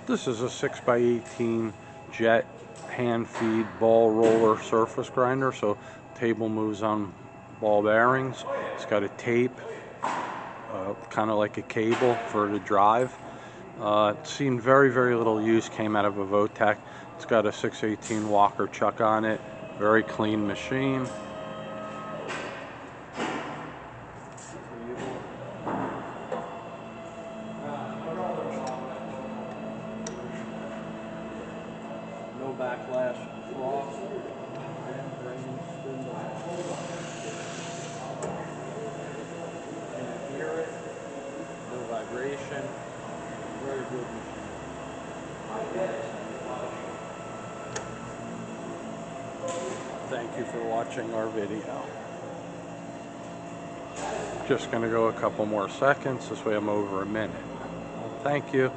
This is a 6x18 jet hand feed ball roller surface grinder, so table moves on ball bearings. It's got a tape, kind of like a cable for the drive. It's seen very little use, came out of a Votech. It's got a 618 Walker chuck on it, very clean machine. No backlash, frost, and rain, spindle. You can hear it, no vibration, very good machine. Thank you for watching our video. Just going to go a couple more seconds, this way I'm over a minute. Thank you.